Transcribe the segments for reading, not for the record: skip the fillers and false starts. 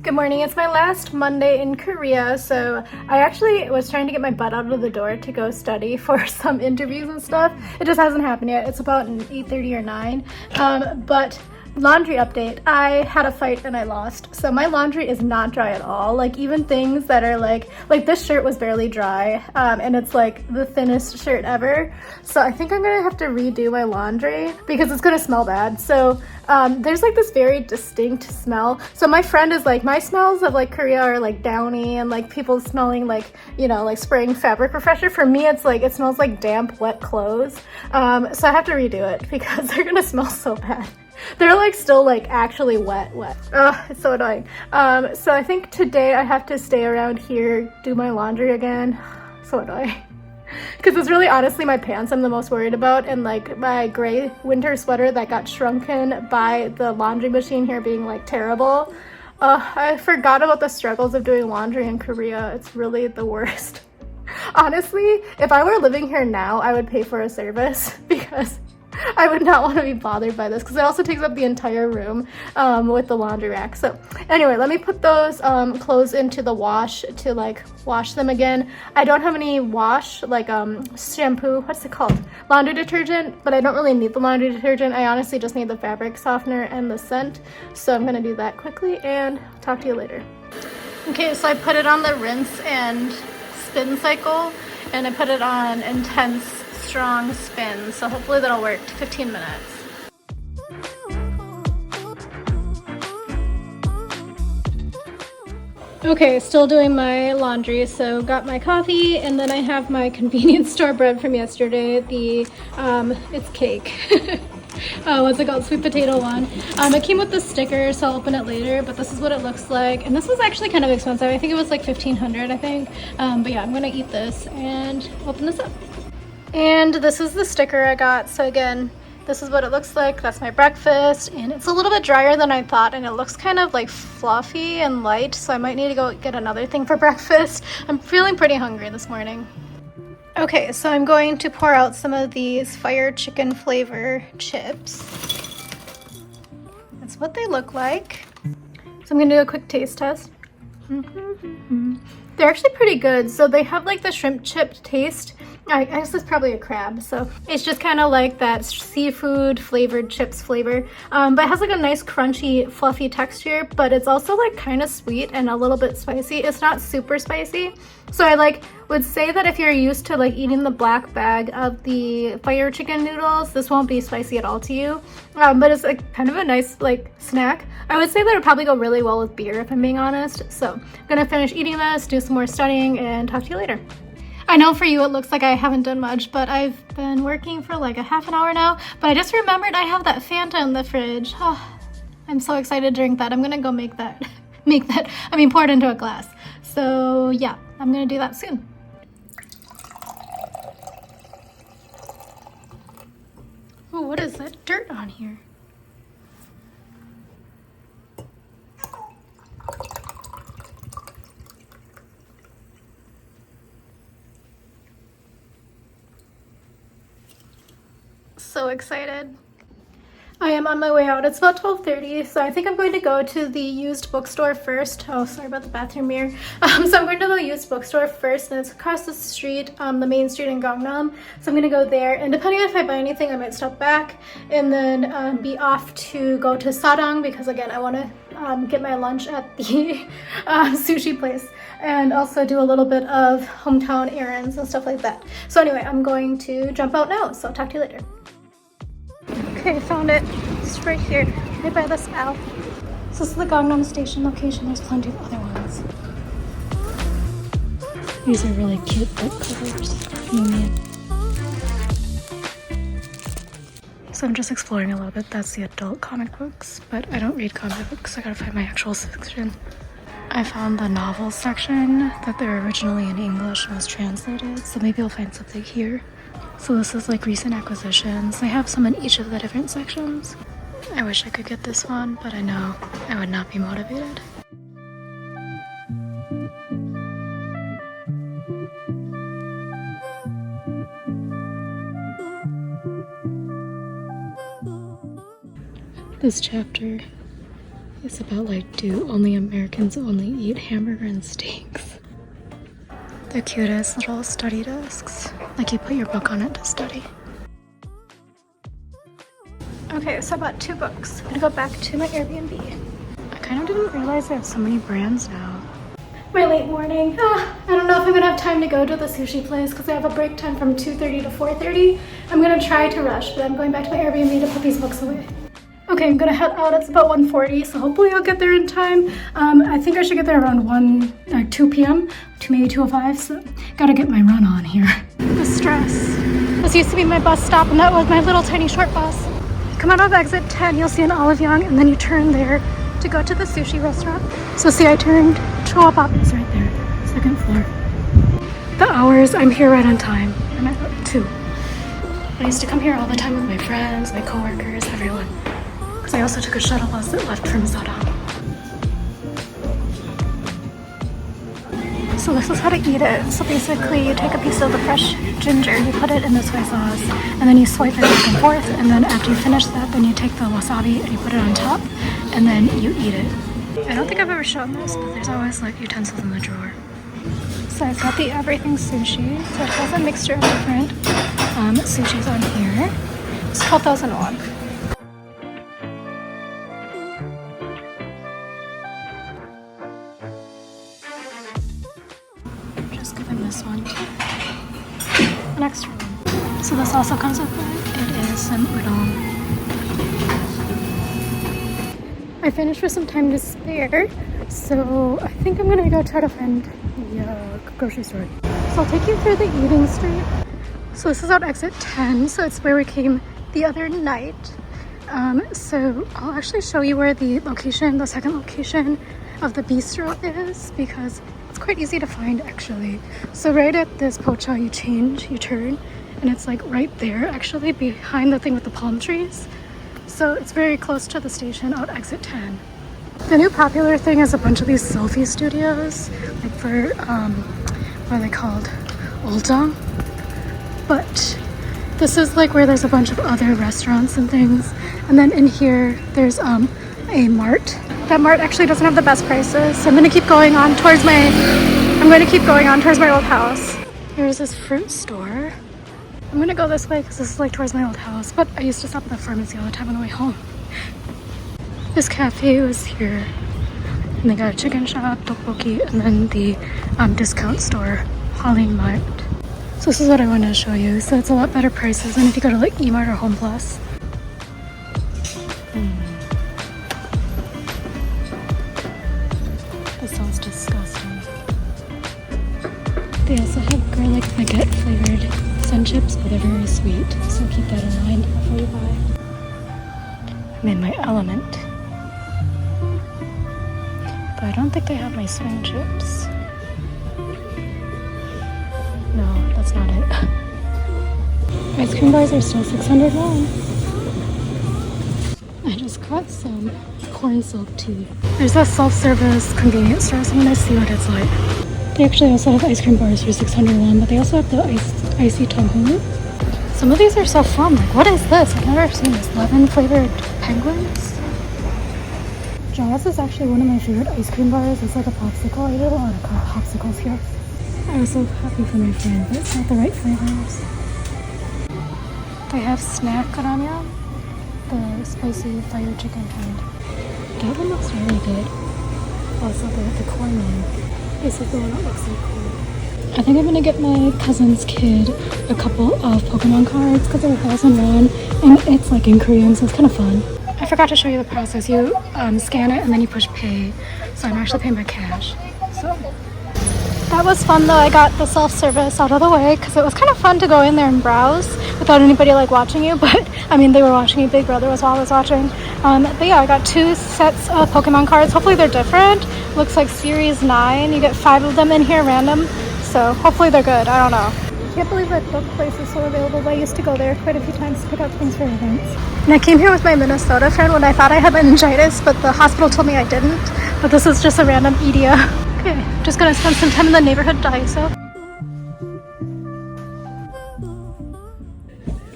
Good morning. It's my last Monday in Korea, so I actually was trying to get my butt out of the door to go study for some interviews and stuff. It just hasn't happened yet. It's about 8:30 or 9. But laundry update. I had a fight and I lost. So my laundry is not dry at all. Like even things that are like this shirt was barely dry, and it's like the thinnest shirt ever. So I think I'm gonna have to redo my laundry because it's gonna smell bad. So there's like this very distinct smell. So my friend is like, my smells of like Korea are like downy and like people smelling like, you know, like spraying fabric refresher. For me, it's like, it smells like damp, wet clothes. So I have to redo it because they're gonna smell so bad. They're like still like actually wet. Ugh, it's so annoying. So I think today I have to stay around here, do my laundry again. So annoying. Because it's really honestly my pants I'm the most worried about, and like my gray winter sweater that got shrunken by the laundry machine here being like terrible. I forgot about the struggles of doing laundry in Korea. It's really the worst. Honestly, if I were living here now, I would pay for a service because I would not want to be bothered by this, because it also takes up the entire room with the laundry rack. So anyway, let me put those clothes into the wash to like wash them again. I don't have any wash like shampoo, what's it called, laundry detergent, but I don't really need the laundry detergent. I honestly just need the fabric softener and the scent. So I'm gonna do that quickly and talk to you later. Okay, so I put it on the rinse and spin cycle, and I put it on intense strong spin, so hopefully that'll work. 15 minutes. Okay, still doing my laundry. So got my coffee, and then I have my convenience store bread from yesterday. The it's cake. What's it called? Sweet potato one. It came with the sticker, so I'll open it later, but this is what it looks like. And this was actually kind of expensive. I think it was like 1,500, I think. But yeah, I'm gonna eat this and open this up. And this is the sticker I got. So again, this is what it looks like. That's my breakfast, and it's a little bit drier than I thought, and it looks kind of like fluffy and light, so I might need to go get another thing for breakfast. I'm feeling pretty hungry this morning. Okay, so I'm going to pour out some of these fire chicken flavor chips. That's what they look like. So I'm gonna do a quick taste test. They're actually pretty good. So they have like the shrimp chip taste. I guess it's probably a crab, so it's just kind of like that seafood flavored chips flavor, but it has like a nice crunchy fluffy texture, but it's also like kind of sweet and a little bit spicy. It's not super spicy, so I like would say that if you're used to like eating the black bag of the fire chicken noodles, this won't be spicy at all to you, but it's like kind of a nice like snack. I would say that it would probably go really well with beer if I'm being honest. So I'm gonna finish eating this, do some more studying, and talk to you later. I know for you it looks like I haven't done much, but I've been working for like a half an hour now, but I just remembered I have that Fanta in the fridge. Oh, I'm so excited to drink that. I'm gonna go make that, pour it into a glass. So yeah, I'm gonna do that soon. Oh, what is that dirt on here? So excited. I am on my way out. It's about 12:30, so I think I'm going to go to the used bookstore first. Oh, sorry about the bathroom mirror. So I'm going to the used bookstore first, and it's across the street, the main street in Gangnam. So I'm going to go there, and depending on if I buy anything, I might stop back and then be off to go to Sarang, because again, I want to get my lunch at the sushi place, and also do a little bit of hometown errands and stuff like that. So anyway, I'm going to jump out now, so I'll talk to you later. Okay, found it. It's right here, right by the spout. So this is the Gangnam Station location. There's plenty of other ones. These are really cute book covers. So I'm just exploring a little bit. That's the adult comic books, but I don't read comic books. I gotta find my actual section. I found the novel section that they're originally in English and was translated, so maybe I'll find something here. So this is like recent acquisitions. They have some in each of the different sections. I wish I could get this one, but I know I would not be motivated. This chapter It's about like, do only Americans only eat hamburger and steaks? The cutest little study desks. Like you put your book on it to study. Okay, so I bought 2 books. I'm gonna go back to my Airbnb. I kind of didn't realize I have so many brands now. My late morning. I don't know if I'm gonna have time to go to the sushi place because I have a break time from 2:30 to 4:30. I'm gonna try to rush, but I'm going back to my Airbnb to put these books away. Okay, I'm gonna head out. It's about 1:40, so hopefully I'll get there in time. I think I should get there around 2 p.m. to maybe 2:05, so gotta get my run on here. The stress. This used to be my bus stop, and that was my little tiny short bus. Come out of exit 10, you'll see an Olive Young, and then you turn there to go to the sushi restaurant. So see, I turned, Chowabop is right there, 2nd floor. The hours, I'm here right on time. I'm at 2. I used to come here all the time with my friends, my coworkers, everyone. Because I also took a shuttle bus that left from Sadam. So this is how to eat it. So basically you take a piece of the fresh ginger, you put it in the soy sauce, and then you swipe it back and forth, and then after you finish that, then you take the wasabi and you put it on top, and then you eat it. I don't think I've ever shown this, but there's always like utensils in the drawer. So I've got the everything sushi, so it has a mixture of different sushis on here. It's 12,000 won. Just give him this one. An extra one. So this also comes with it. It is some udon. I finished with some time to spare, so I think I'm gonna go try to find the grocery store. So I'll take you through the eating street. So this is out exit 10, so it's where we came the other night. So I'll actually show you where the location, the second location of the bistro is, because it's quite easy to find actually. So right at this pocha, you turn, and it's like right there actually behind the thing with the palm trees. So it's very close to the station out exit 10. The new popular thing is a bunch of these selfie studios, like for, what are they called? Oldong. But this is like where there's a bunch of other restaurants and things. And then in here, there's a mart. That mart actually doesn't have the best prices. So I'm gonna keep going on towards my old house. Here's this fruit store. I'm gonna go this way because this is like towards my old house, but I used to stop at the pharmacy all the time on the way home. This cafe was here, and they got a chicken shop, tteokbokki, and then the discount store, Hallin Mart. So this is what I wanted to show you. So it's a lot better prices than if you go to like E-Mart or Home Plus. This sounds disgusting. They also have garlic baguette flavored sun chips, but they're very sweet, so keep that in mind before you buy. I'm in my element. But I don't think they have my swing chips. No, that's not it. Ice cream bars are still 600 won. I just got some corn silk tea. There's a self-service convenience store, so I'm gonna see what it's like. They actually also have ice cream bars for 600 won, but they also have the icy tonghoo. Some of these are so fun. Like, what is this? I've never seen this. Lemon flavored penguins. Jaws is actually one of my favorite ice cream bars. It's like a popsicle. I did a lot of popsicles here. I was so happy for my friend, but it's not the right flavors. They have snack ramyeon, the spicy fire chicken kind. That one looks really good. Also, the corn one is like the one that looks so cool. I think I'm gonna get my cousin's kid a couple of Pokemon cards because they're 1,000 won, and it's like in Korean, so it's kind of fun. I forgot to show you the process. You scan it and then you push pay. So I'm actually paying by cash. So that was fun though. I got the self-service out of the way because it was kind of fun to go in there and browse without anybody like watching you. But I mean, they were watching you. Big Brother was always watching. But yeah, I got 2 sets of Pokemon cards. Hopefully they're different. Looks like Series 9. You get 5 of them in here random. So hopefully they're good. I don't know. I can't believe that book place is still available, but I used to go there quite a few times to pick up things for events. And I came here with my Minnesota friend when I thought I had meningitis, but the hospital told me I didn't. But this is just a random EDA. Okay, just gonna spend some time in the neighborhood Daiso.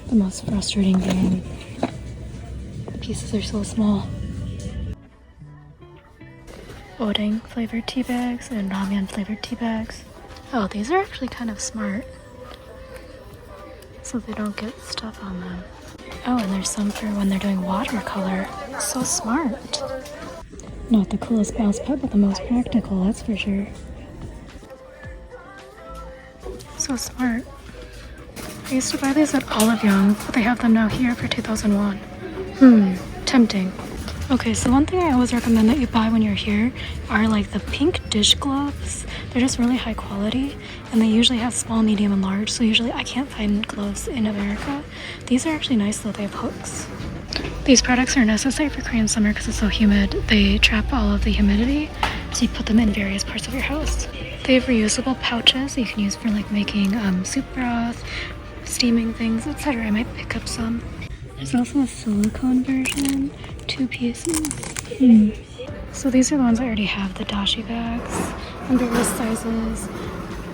The most frustrating thing. The pieces are so small. Odeng flavored tea bags and ramen flavored tea bags. Oh, these are actually kind of smart, so they don't get stuff on them. Oh, and there's some for when they're doing watercolor. So smart. Not the coolest mouse pad, but the most practical, that's for sure. So smart. I used to buy these at Olive Young, but they have them now here for 2001. Tempting. Okay, so one thing I always recommend that you buy when you're here are like the pink dish gloves. They're just really high quality, and they usually have small, medium, and large, so usually I can't find gloves in America. These are actually nice though, they have hooks. These products are necessary for Korean summer because it's so humid. They trap all of the humidity, so you put them in various parts of your house. They have reusable pouches that you can use for like making soup broth, steaming things, etc. I might pick up some. There's also a silicone version, 2 pieces. So these are the ones I already have, the dashi bags in various sizes.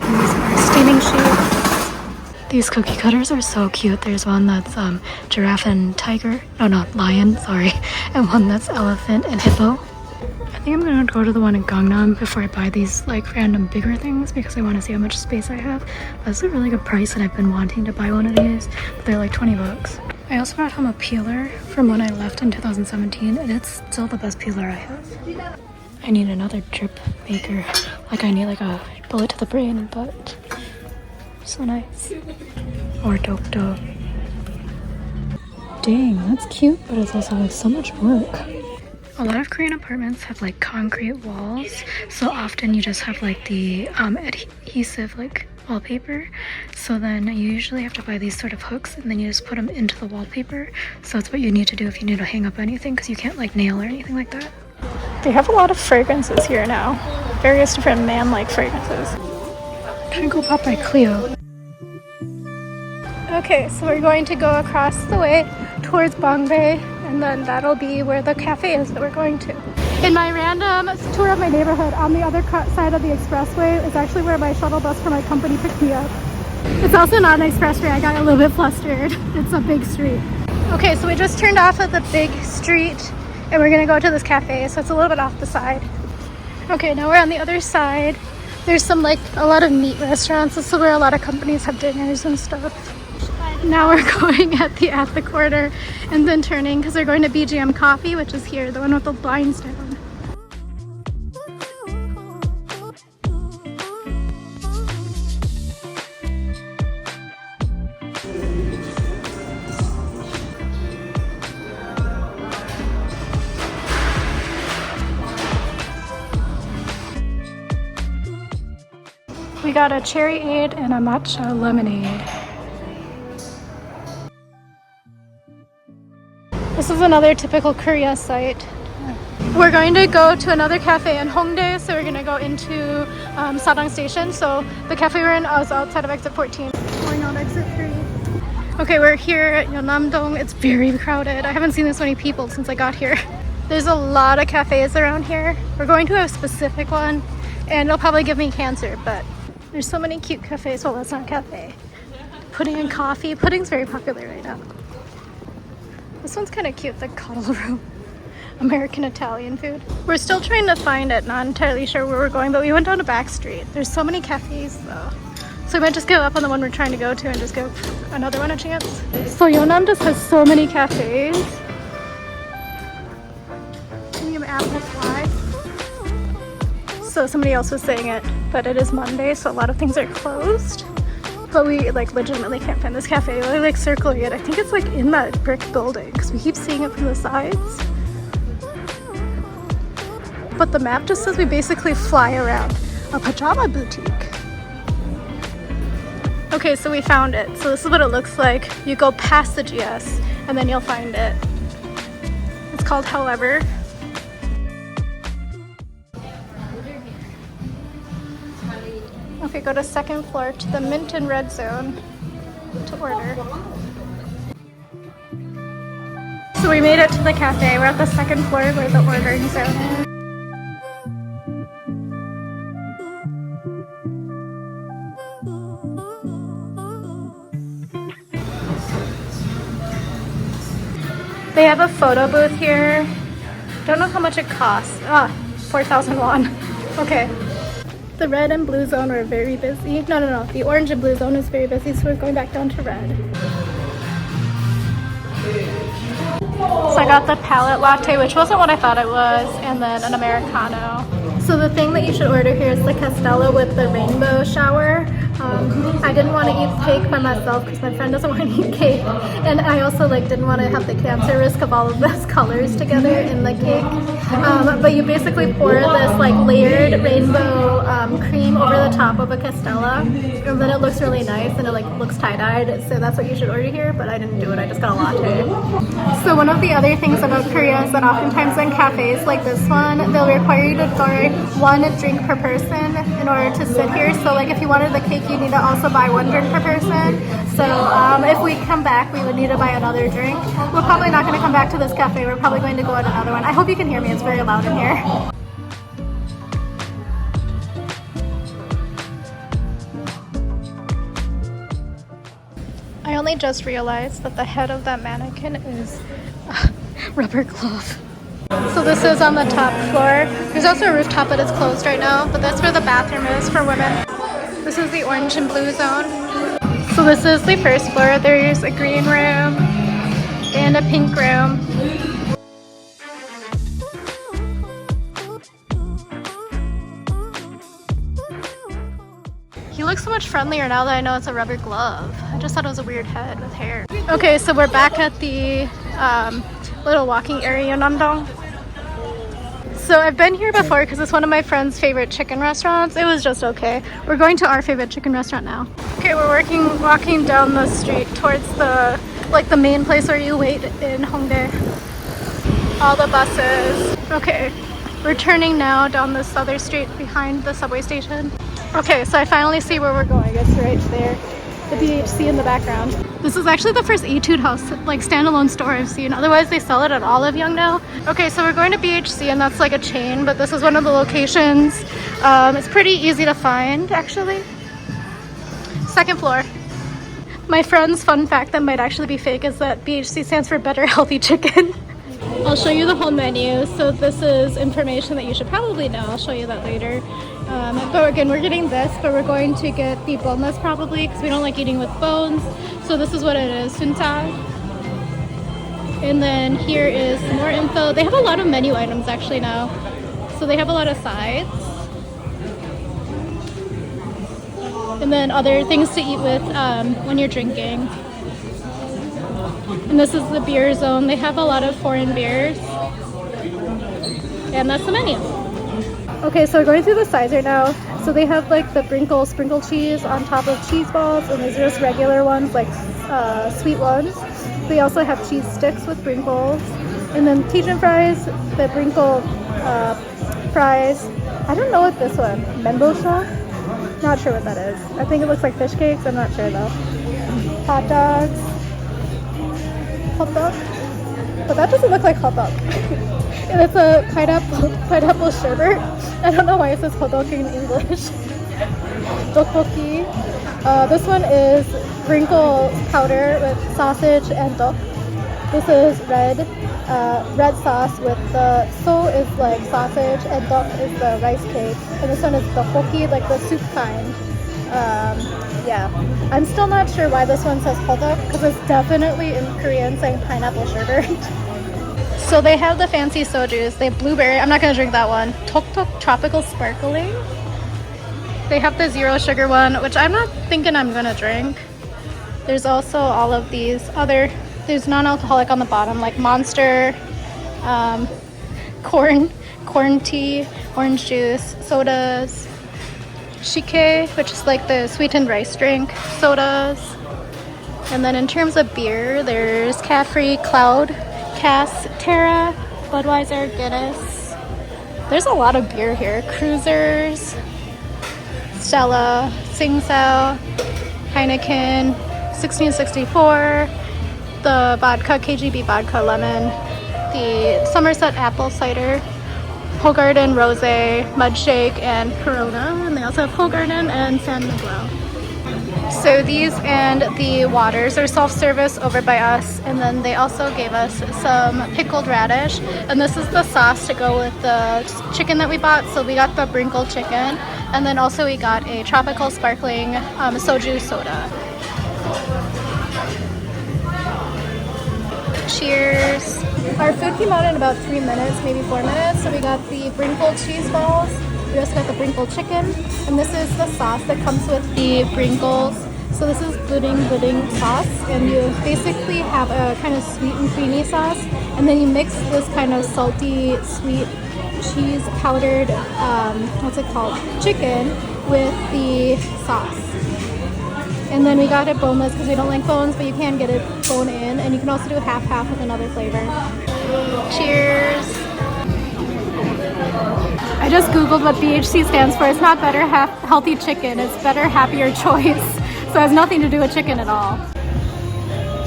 And these are steaming sheets. These cookie cutters are so cute. There's one that's giraffe and tiger. No, not lion, sorry. And one that's elephant and hippo. I think I'm gonna go to the one in Gangnam before I buy these like random bigger things because I want to see how much space I have. But it's a really good price and I've been wanting to buy one of these, but they're like 20 bucks. I also brought home a peeler from when I left in 2017 and it's still the best peeler I have. I need another drip maker. Like I need like a bullet to the brain, but so nice. Or dope. Dang, that's cute, but it's also like so much work. A lot of Korean apartments have like concrete walls, so often you just have like the adhesive like wallpaper. So then you usually have to buy these sort of hooks and then you just put them into the wallpaper. So that's what you need to do if you need to hang up anything because you can't like nail or anything like that. They have a lot of fragrances here now. Various different man-like fragrances. Twinkle Pop by Cleo. Okay, so we're going to go across the way towards Bangbae, and then that'll be where the cafe is that we're going to. In my random tour of my neighborhood, on the other side of the expressway is actually where my shuttle bus for my company picked me up. It's also not an expressway, I got a little bit flustered. It's a big street. Okay, so we just turned off at the big street, and we're gonna go to this cafe, so it's a little bit off the side. Okay, now we're on the other side. There's some like a lot of meat restaurants. This is where a lot of companies have dinners and stuff. Now we're going at the corner and then turning because we're going to BGM Coffee, which is here, the one with the blinds down. We got a cherryade and a matcha lemonade. This is another typical Korea site. We're going to go to another cafe in Hongdae, so we're going to go into Sarang Station. So the cafe we're in is outside of exit 14. Going on exit 3. Okay, we're here at yeonnam-dong. It's very crowded. I haven't seen this many people since I got here. There's a lot of cafes around here. We're going to a specific one, and it'll probably give me cancer, but there's so many cute cafes. Well, that's not a cafe. Pudding and coffee. Pudding's very popular right now. This one's kind of cute, the cuddle room. American Italian food. We're still trying to find it, not entirely sure where we're going, but we went down a back street. There's so many cafes though. So we might just give up on the one we're trying to go to and just give another one a chance. So Yeonnam just has so many cafes. Premium apple pie. So somebody else was saying it, but it is Monday, so a lot of things are closed. But we like legitimately can't find this cafe. We're like circling it. I think it's like in that brick building because we keep seeing it from the sides. But the map just says we basically fly around a pajama boutique. Okay, so we found it. So this is what it looks like. You go past the GS and then you'll find it. It's called However. Okay, go to second floor to the mint and red zone to order. So we made it to the cafe. We're at the second floor where the ordering zone is. They have a photo booth here. Don't know how much it costs. 4,000 won. Okay. The red and blue zone were very busy. No. The orange and blue zone is very busy, so we're going back down to red. So I got the palette latte, which wasn't what I thought it was, and then an Americano. So the thing that you should order here is the Castello with the rainbow shower. I didn't want to eat cake by myself because my friend doesn't want to eat cake, and I also didn't want to have the cancer risk of all of those colors together in the cake. But you basically pour this layered rainbow cream over the top of a Castella, and then it looks really nice and it looks tie-dyed. So that's what you should order here, but I didn't do it. I just got a latte. So one of the other things about Korea is that oftentimes in cafes like this one, they'll require you to order one drink per person in order to sit here. So if you wanted the cake, you need to also buy one drink per person. So if we come back, we would need to buy another drink. We're probably not going to come back to this cafe. We're probably going to go at another one. I hope you can hear me. It's very loud in here. I only just realized that the head of that mannequin is rubber glove. So this is on the top floor. There's also a rooftop, but it's closed right now. But that's where the bathroom is for women. This is the orange and blue zone. So this is the first floor. There's a green room and a pink room. He looks so much friendlier now that I know it's a rubber glove. I just thought it was a weird head with hair. Okay, so we're back at the little walking area, yeonnam-dong. So I've been here before because it's one of my friend's favorite chicken restaurants. It was just okay. We're going to our favorite chicken restaurant now. Okay, we're walking down the street towards the the main place where you wait in Hongdae. All the buses. Okay, we're turning now down this other street behind the subway station. Okay, so I finally see where we're going. It's right there. The BHC in the background. This is actually the first Etude House standalone store I've seen. Otherwise they sell it at all of Yeongdae. Okay, so we're going to BHC, and that's a chain, but this is one of the locations. It's pretty easy to find actually. Second floor. My friend's fun fact that might actually be fake is that BHC stands for Better Healthy Chicken. I'll show you the whole menu. So this is information that you should probably know. I'll show you that later. But again, we're getting this, but we're going to get the boneless probably because we don't like eating with bones. So this is what it is, sunta. And then here is some more info. They have a lot of menu items actually now. So they have a lot of sides. And then other things to eat with when you're drinking. And this is the beer zone. They have a lot of foreign beers. And that's the menu. Okay, so we're going through the sides right now. So they have the sprinkle cheese on top of cheese balls, and these are just regular ones, sweet ones. They also have cheese sticks with sprinkles. And then Cajun fries, the sprinkle fries. I don't know what this one, membosha? Not sure what that is. I think it looks like fish cakes, I'm not sure though. Hot dogs. Hot dog? But that doesn't look like hot dog. And it's a pineapple sherbet. I don't know why it says hot dog in English. Tteokbokki. This one is sprinkle powder with sausage and duck. This is red sauce with the seoul is sausage and duck is the rice cake. And this one is tteokbokki, the soup kind. Yeah, I'm still not sure why this one says hodok because it's definitely in Korean saying pineapple sherbet. So they have the fancy sojus. They have blueberry. I'm not going to drink that one. Tok tropical sparkling. They have the zero sugar one, which I'm not thinking I'm going to drink. There's also all of these other, there's non-alcoholic on the bottom, like Monster, corn tea, orange juice, sodas, shike, which is the sweetened rice drink, sodas. And then in terms of beer, there's Caffrey, Cloud, Cass, Terra, Budweiser, Guinness. There's a lot of beer here. Cruisers, Stella, Sing Sao, Heineken, 1664, the vodka, KGB vodka lemon, the Somerset apple cider, Hoegaarden rosé, mud shake, and Corona. And they also have Hoegaarden and San Miguel. So these and the waters are self-service over by us, and then they also gave us some pickled radish, and this is the sauce to go with the chicken that we bought. So we got the brinkled chicken, and then also we got a tropical sparkling soju soda. Cheers. Our food came out in about 3 minutes, maybe 4 minutes. So we got the brinkled cheese balls. We also got the brinkled chicken, and this is the sauce that comes with the brinkles. So this is pudding sauce, and you basically have a kind of sweet and creamy sauce, and then you mix this kind of salty, sweet cheese powdered, what's it called, chicken with the sauce. And then we got it boneless because we don't like bones, but you can get it bone in, and you can also do half-half with another flavor. Cheers! I just googled what BHC stands for. It's not better healthy chicken, it's better happier choice. So it has nothing to do with chicken at all.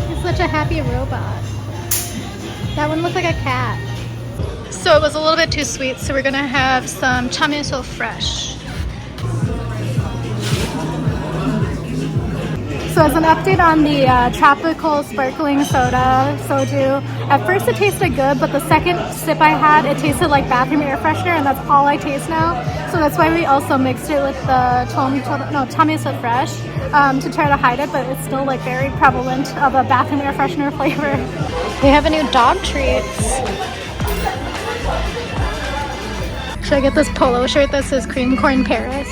He's such a happy robot. That one looked like a cat. So it was a little bit too sweet, so we're gonna have some chamiso fresh. So as an update on the tropical sparkling soda, soju, at first it tasted good, but the second sip I had, it tasted like bathroom air freshener, and that's all I taste now. So that's why we also mixed it with the chamiso fresh to try to hide it, but it's still like very prevalent of a bathroom air freshener flavor. They have a new dog treats. Should I get this polo shirt that says Cream Corn Paris?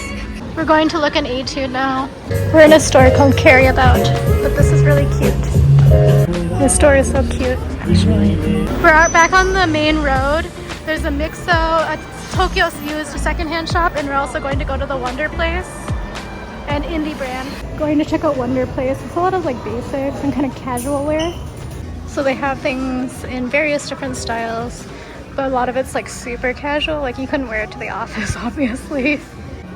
We're going to look in Etude now. We're in a store called Carry About, but this is really cute. This store is so cute, actually. We're back on the main road. There's a Mixo, a Tokyo used secondhand shop, and we're also going to go to the Wonder Place and Indie Brand. Going to check out Wonder Place. It's a lot of like basics and kind of casual wear. So they have things in various different styles, but a lot of it's like super casual. Like you couldn't wear it to the office, obviously.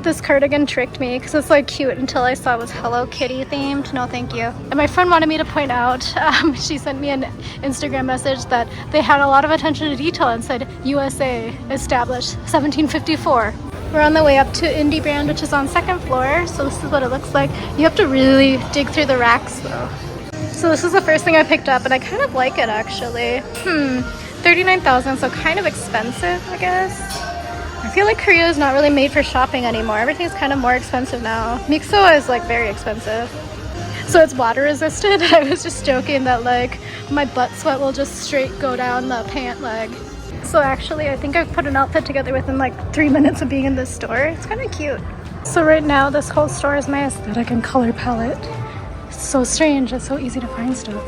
This cardigan tricked me because it's like cute until I saw it was Hello Kitty themed. No thank you. And my friend wanted me to point out, she sent me an Instagram message that they had a lot of attention to detail and said USA established 1754. We're on the way up to Indie Brand, which is on 2nd floor. So this is what it looks like. You have to really dig through the racks though. So this is the first thing I picked up, and I kind of like it actually. 39,000, so kind of expensive I guess. I feel like Korea is not really made for shopping anymore. Everything's kind of more expensive now. Mixo is like very expensive. So it's water resistant. I was just joking that like my butt sweat will just straight go down the pant leg. So actually I think I've put an outfit together within like 3 minutes of being in this store. It's kind of cute. So right now this whole store is my aesthetic and color palette. It's so strange. It's so easy to find stuff.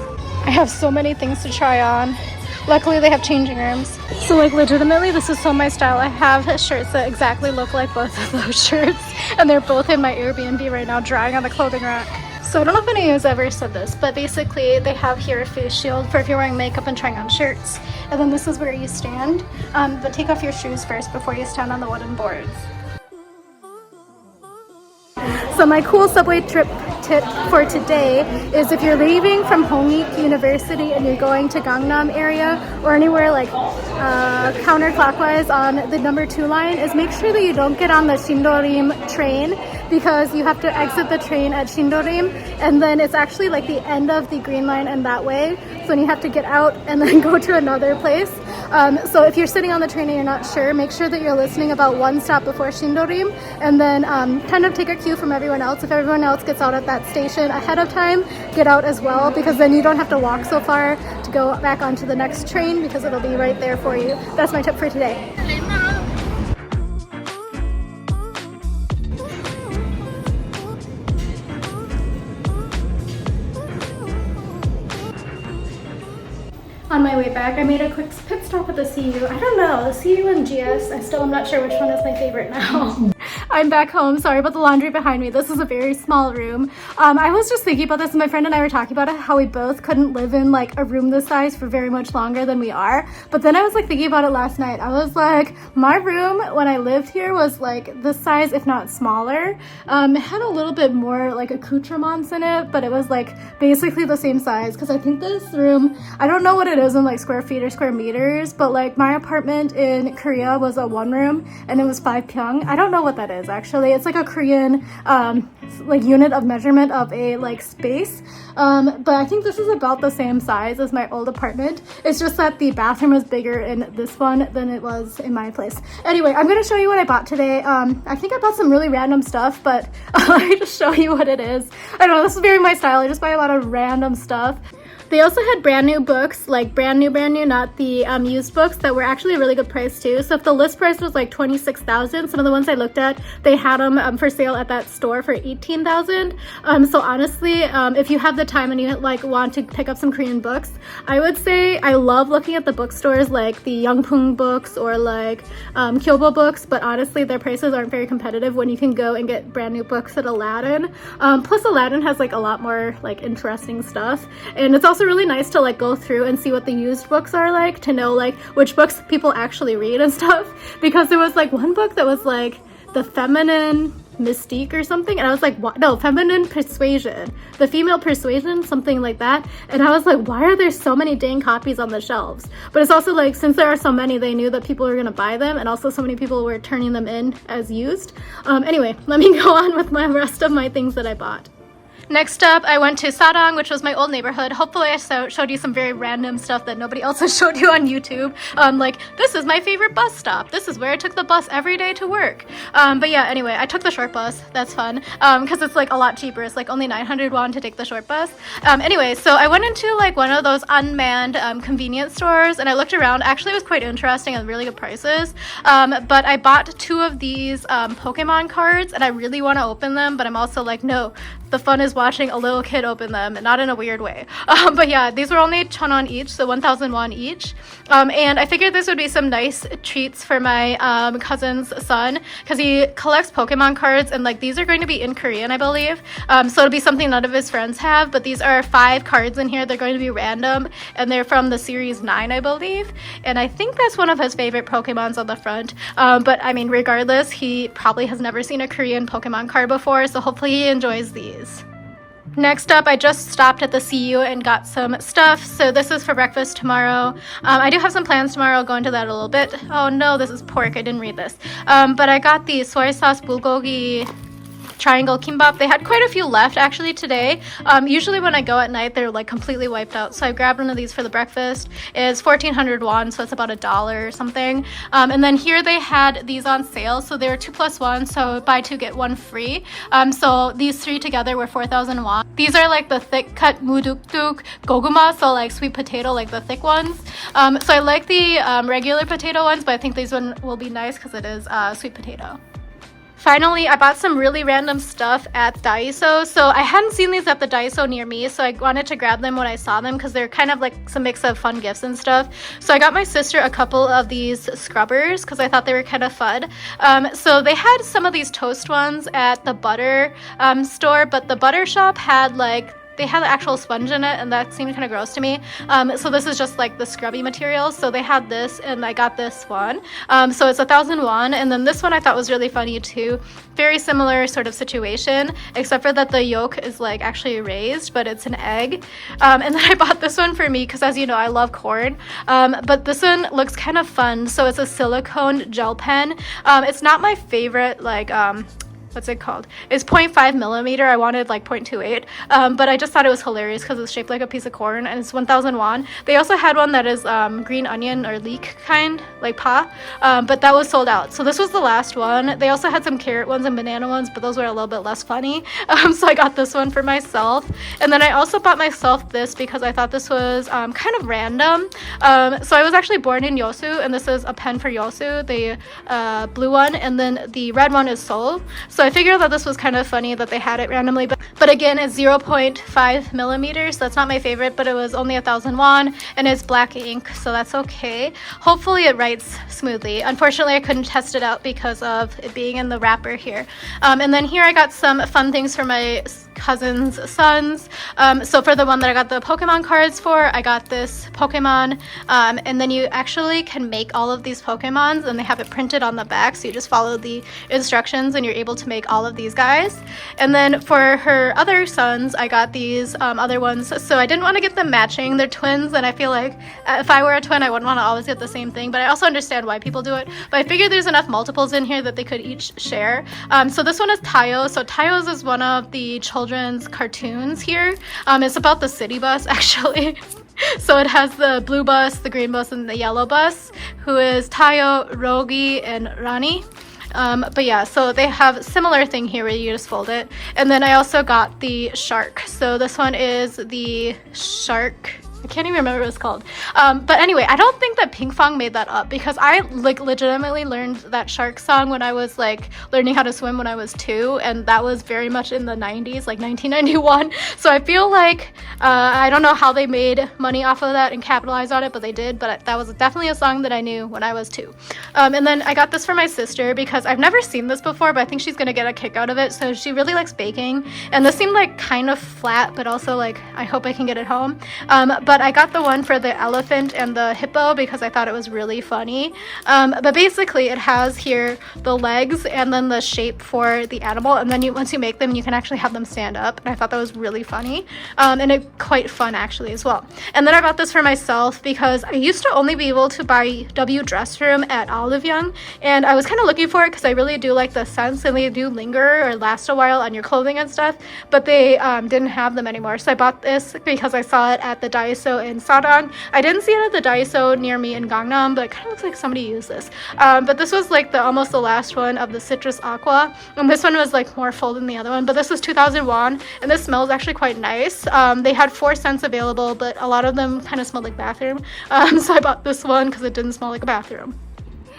I have so many things to try on. Luckily they have changing rooms. So like legitimately this is so my style. I have shirts that exactly look like both of those shirts, and they're both in my Airbnb right now drying on the clothing rack. So I don't know if any of you has ever said this, but basically they have here a face shield for if you're wearing makeup and trying on shirts. And then this is where you stand, but take off your shoes first before you stand on the wooden boards. So my cool subway trip tip for today is if you're leaving from Hongik University and you're going to Gangnam area or anywhere like counterclockwise on the number 2 line, is make sure that you don't get on the Sindorim train, because you have to exit the train at Sindorim, and then it's actually like the end of the green line and that way. So then you have to get out and then go to another place. So if you're sitting on the train and you're not sure, make sure that you're listening about 1 stop before Sindorim, and then kind of take a cue from everyone else. If everyone else gets out at that station ahead of time, get out as well, because then you don't have to walk so far to go back onto the next train, because it'll be right there for you. That's my tip for today. On my way back, I made a quick pit stop at the CU. I don't know, the CU and GS, I still am not sure which one is my favorite now. I'm back home. Sorry about the laundry behind me. This is a very small room. I was just thinking about this, and my friend and I were talking about it, how we both couldn't live in like a room this size for very much longer than we are. But then I was like thinking about it last night. I was like, my room when I lived here was like this size, if not smaller. It had a little bit more like accoutrements in it, but it was like basically the same size, because I think this room, I don't know what it is in like square feet or square meters, but like my apartment in Korea was a 1 room and it was 5 pyong. I don't know what that is. size actually. It's like a Korean like unit of measurement of a like space. But I think this is about the same size as my old apartment. It's just that the bathroom was bigger in this one than it was in my place. Anyway, I'm gonna show you what I bought today. I think I bought some really random stuff, but let me just show you what it is. I don't know, this is very my style. I just buy a lot of random stuff. They also had brand new books, like brand new, not the used books, that were actually a really good price too. So if the list price was like $26,000, some of the ones I looked at, they had them for sale at that store for $18,000. So honestly, if you have the time and you like want to pick up some Korean books, I would say I love looking at the bookstores like the Youngpung books or like Kyobo books, but honestly their prices aren't very competitive when you can go and get brand new books at Aladdin. Plus Aladdin has like a lot more like interesting stuff, and it's also really nice to like go through and see what the used books are like, to know like which books people actually read and stuff, because there was like one book that was like the feminine mystique or something, and I was like, what? No, feminine persuasion, the female persuasion, something like that. And I was like, why are there so many dang copies on the shelves? But it's also like, since there are so many, they knew that people were gonna buy them, and also so many people were turning them in as used. Anyway, let me go on with my rest of my things that I bought. Next up, I went to Sarang, which was my old neighborhood. Hopefully I showed you some very random stuff that nobody else has showed you on YouTube. Like, this is my favorite bus stop. This is where I took the bus every day to work. But yeah, anyway, I took the short bus. That's fun, because it's like a lot cheaper. It's like only 900 won to take the short bus. Anyway, so I went into like one of those unmanned convenience stores, and I looked around. Actually, it was quite interesting and really good prices. But I bought 2 of these Pokemon cards, and I really want to open them, but I'm also like, no, the fun is watching a little kid open them, and not in a weird way. But yeah, these were only 1,000 won each, so 1,000 won each. And I figured this would be some nice treats for my cousin's son, because he collects Pokemon cards, and like these are going to be in Korean, I believe. So it'll be something none of his friends have, but these are 5 cards in here. They're going to be random, and they're from the series 9, I believe. And I think that's one of his favorite Pokemons on the front. But I mean, regardless, he probably has never seen a Korean Pokemon card before, so hopefully he enjoys these. Next up, I just stopped at the CU and got some stuff. So this is for breakfast tomorrow. I do have some plans tomorrow. I'll go into that a little bit. Oh no, this is pork. I didn't read this. But I got the soy sauce bulgogi triangle kimbap. They had quite a few left actually today. Usually when I go at night, they're like completely wiped out. So I grabbed one of these for the breakfast. It's 1,400 won, so it's about $1 or something. And then here they had these on sale. So they were 2+1, so buy 2 get 1 free. So these 3 together were 4,000 won. These are like the thick cut mudukduk goguma, so like sweet potato, like the thick ones. So I like the regular potato ones, but I think these one will be nice because it is sweet potato. Finally, I bought some really random stuff at Daiso. So I hadn't seen these at the Daiso near me, so I wanted to grab them when I saw them because they're kind of like some mix of fun gifts and stuff. So I got my sister a couple of these scrubbers because I thought they were kind of fun. So they had some of these toast ones at the butter store, but the butter shop had like, they had the actual sponge in it, and that seemed kind of gross to me. So this is just like the scrubby material. So they had this, and I got this one. So it's 1,000 won, and then this one I thought was really funny too. Very similar sort of situation, except for that the yolk is like actually raised, but it's an egg. And then I bought this one for me because, as you know, I love corn. But this one looks kind of fun. So it's a silicone gel pen. It's not my favorite, like what's it called? It's 0.5 millimeter. I wanted like 0.28, but I just thought it was hilarious because it's shaped like a piece of corn, and it's 1,000 won. They also had one that is green onion or leek kind, like pa, but that was sold out. So this was the last one. They also had some carrot ones and banana ones, but those were a little bit less funny. So I got this one for myself, and then I also bought myself this because I thought this was kind of random. So I was actually born in Yeosu, and this is a pen for Yeosu, the blue one, and then the red one is Seoul. So I figured that this was kind of funny that they had it randomly, but again, it's 0.5 millimeters. That's not my favorite, but it was only 1,000 won, and it's black ink, so that's okay. Hopefully it writes smoothly. Unfortunately, I couldn't test it out because of it being in the wrapper here. And then here I got some fun things for my cousin's sons. So for the one that I got the Pokemon cards for, I got this Pokemon, and then you actually can make all of these Pokemons, and they have it printed on the back, so you just follow the instructions and you're able to make all of these guys. And then for her other sons, I got these other ones. So I didn't want to get them matching. They're twins, and I feel like if I were a twin, I wouldn't want to always get the same thing, but I also understand why people do it. But I figured there's enough multiples in here that they could each share. So this one is Tayo. So Tayo's is one of the children's cartoons here. It's about the city bus, actually. So it has the blue bus, the green bus, and the yellow bus, who is Tayo, Rogi, and Rani. But yeah, so they have similar thing here where you just fold it. And then I also got the shark. So this one is the shark. I can't even remember what it's called. But anyway, I don't think that Pinkfong made that up, because I like legitimately learned that shark song when I was like learning how to swim when I was 2, and that was very much in the 90s, like 1991. So I feel like I don't know how they made money off of that and capitalized on it, but they did. But that was definitely a song that I knew when I was 2. And then I got this for my sister because I've never seen this before, but I think she's gonna get a kick out of it. So she really likes baking, and this seemed like kind of flat, but also like I hope I can get it home. But I got the one for the elephant and the hippo because I thought it was really funny. But basically it has here the legs and then the shape for the animal, and then once you make them, you can actually have them stand up, and I thought that was really funny, and it quite fun actually as well. And then I got this for myself because I used to only be able to buy W dress room at Olive Young, and I was kind of looking for it because I really do like the scents, and they do linger or last a while on your clothing and stuff, but they didn't have them anymore. So I bought this because I saw it at the Daiso in Sadang. I didn't see it at the Daiso near me in Gangnam, but it kind of looks like somebody used this. But this was like almost the last one of the citrus aqua, and this one was like more full than the other one, but this was 2,000 won, and this smells actually quite nice. They had 4 scents available, but a lot of them kind of smelled like bathroom, so I bought this one because it didn't smell like a bathroom.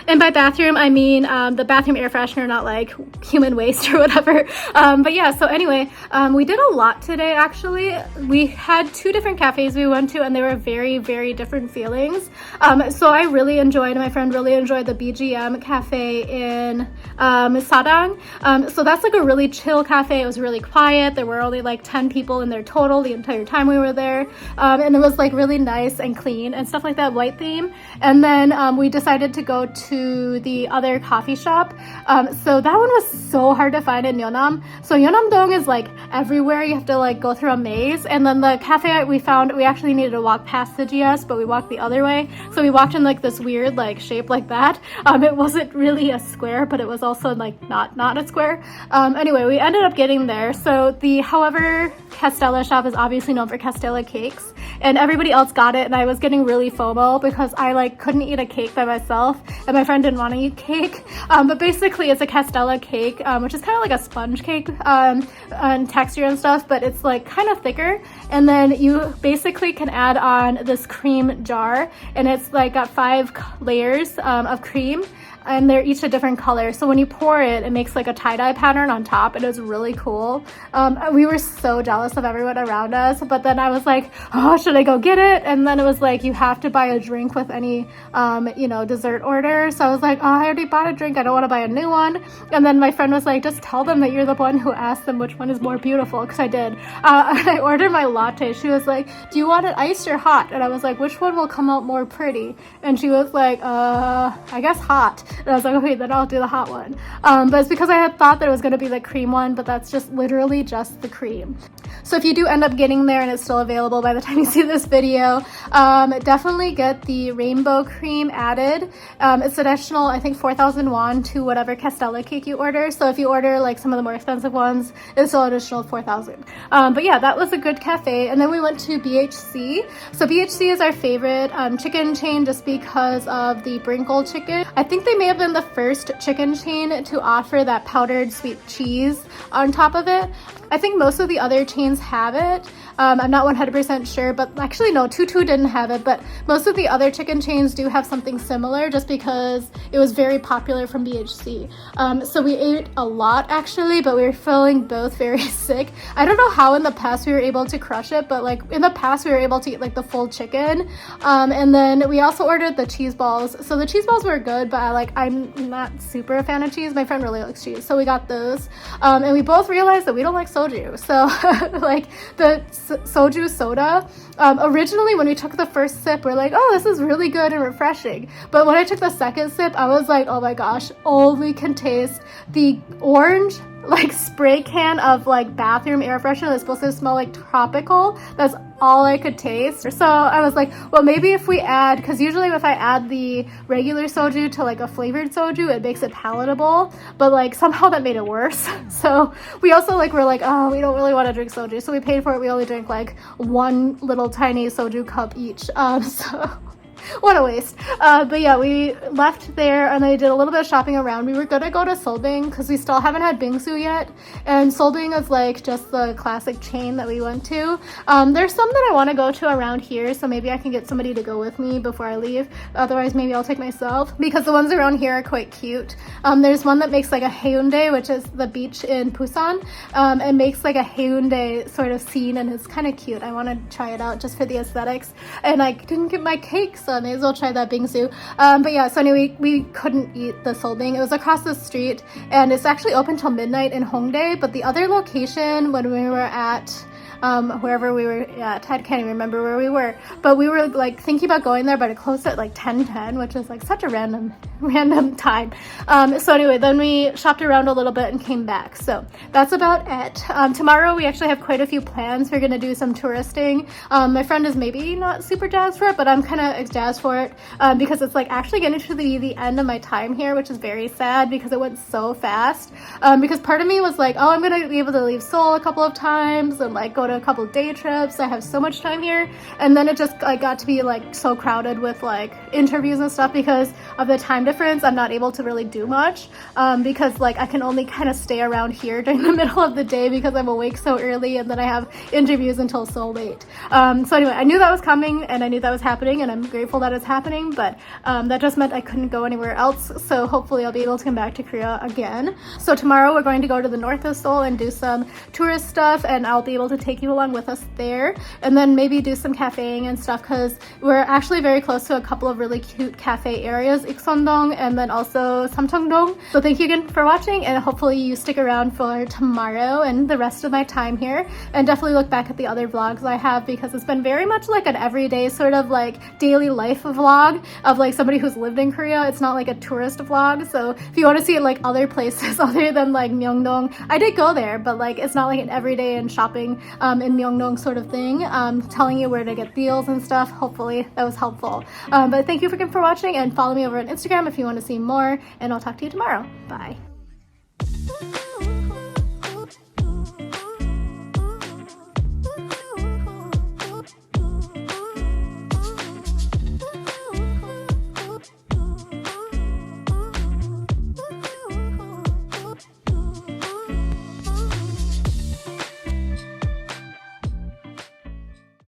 And by bathroom, I mean the bathroom air freshener, not like human waste or whatever. But yeah, so anyway, we did a lot today, actually. We had 2 different cafes we went to, and they were very, very different feelings. So I really enjoyed, my friend really enjoyed the BGM cafe in Sadang. So that's like a really chill cafe. It was really quiet. There were only like 10 people in there total the entire time we were there. And it was like really nice and clean and stuff like that, white theme. And then we decided to go to the other coffee shop. So that one was so hard to find in Yeonnam. So yeonnam-dong is like everywhere. You have to like go through a maze. And then the cafe we found, we actually needed to walk past the GS, but we walked the other way. So we walked in like this weird like shape like that. It wasn't really a square, but it was also like not a square. Anyway, we ended up getting there. So however, Castella shop is obviously known for Castella cakes, and everybody else got it, and I was getting really FOMO because I like couldn't eat a cake by myself, and my friend didn't want to eat cake. But basically it's a Castella cake, which is kind of like a sponge cake on texture and stuff, but it's like kind of thicker, and then you basically can add on this cream jar, and it's like got 5 layers of cream, and they're each a different color. So when you pour it, it makes like a tie-dye pattern on top. It was really cool. We were so jealous of everyone around us, but then I was like, oh, should I go get it? And then it was like, you have to buy a drink with any, dessert order. So I was like, oh, I already bought a drink. I don't want to buy a new one. And then my friend was like, just tell them that you're the one who asked them which one is more beautiful, because I did. And I ordered my latte. She was like, do you want it iced or hot? And I was like, which one will come out more pretty? And she was like, I guess hot. And I was like, okay, then I'll do the hot one. But it's because I had thought that it was going to be the cream one, but that's just literally just the cream. So if you do end up getting there and it's still available by the time you see this video, definitely get the rainbow cream added. It's additional, I think, 4,000 won to whatever Castella cake you order. So if you order like some of the more expensive ones, it's still additional 4,000. But yeah, that was a good cafe. And then we went to BHC. So BHC is our favorite chicken chain just because of the Brinkle chicken. I think they may have been the first chicken chain to offer that powdered sweet cheese on top of it. I think most of the other chains have it. I'm not 100% sure, but actually no, Tutu didn't have it, but most of the other chicken chains do have something similar just because it was very popular from BHC. So we ate a lot actually, but we were feeling both very sick. I don't know how in the past we were able to crush it, but like in the past we were able to eat like the full chicken. And then we also ordered the cheese balls. So the cheese balls were good, but I'm not super a fan of cheese. My friend really likes cheese, so we got those. And we both realized that we don't like soba soju. So like the soju soda, originally when we took the first sip, we're like, oh, this is really good and refreshing. But when I took the second sip, I was like, oh my gosh, only can taste the orange like spray can of like bathroom air freshener that's supposed to smell like tropical. That's all I could taste. So I was like, well, maybe if we add, because usually if I add the regular soju to like a flavored soju, it makes it palatable, but like somehow that made it worse. So we also like were like, oh, we don't really want to drink soju, so we paid for it. We only drank like one little tiny soju cup each. So what a waste. But yeah, we left there and I did a little bit of shopping around. We were gonna go to Seoul because we still haven't had bingsu yet, and Seoul is like just the classic chain that we went to. There's some that I want to go to around here, so maybe I can get somebody to go with me before I leave. Otherwise maybe I'll take myself, because the ones around here are quite cute. There's one that makes like a Haeundae, which is the beach in Busan. It makes like a Haeundae sort of scene and it's kind of cute. I want to try it out just for the aesthetics, and I didn't get my cake, so I may as well try that bingsu. But yeah, so anyway, we couldn't eat the Seoul. It was across the street and it's actually open till midnight in Hongdae, but the other location when we were at wherever we were at, I can't even remember where we were, but we were like thinking about going there, but it closed at like 10:10, which is like such a random time. So anyway, then we shopped around a little bit and came back. So that's about it. Tomorrow we actually have quite a few plans. We're gonna do some touristing. My friend is maybe not super jazzed for it, but I'm kind of jazzed for it because it's like actually getting to the end of my time here, which is very sad because it went so fast. Because part of me was like, oh, I'm gonna be able to leave Seoul a couple of times and like go to a couple day trips. I have so much time here, and then it just like got to be like so crowded with like interviews and stuff because of the time difference. I'm not able to really do much because like I can only kind of stay around here during the middle of the day because I'm awake so early, and then I have interviews until so late. So anyway, I knew that was coming and I knew that was happening, and I'm grateful that it's happening, but that just meant I couldn't go anywhere else. So hopefully I'll be able to come back to Korea again. So tomorrow we're going to go to the north of Seoul and do some tourist stuff, and I'll be able to take you along with us there, and then maybe do some cafeing and stuff because we're actually very close to a couple of really cute cafe areas, Ikseon-dong and then also Samcheong-dong. So thank you again for watching, and hopefully you stick around for tomorrow and the rest of my time here, and definitely look back at the other vlogs I have because it's been very much like an everyday sort of like daily life vlog of like somebody who's lived in Korea. It's not like a tourist vlog, so if you want to see like other places other than like Myeongdong, I did go there, but like it's not like an everyday and shopping in Myeongdong sort of thing, telling you where to get deals and stuff. Hopefully that was helpful. But thank you again for watching, and follow me over on Instagram if you want to see more, and I'll talk to you tomorrow. Bye.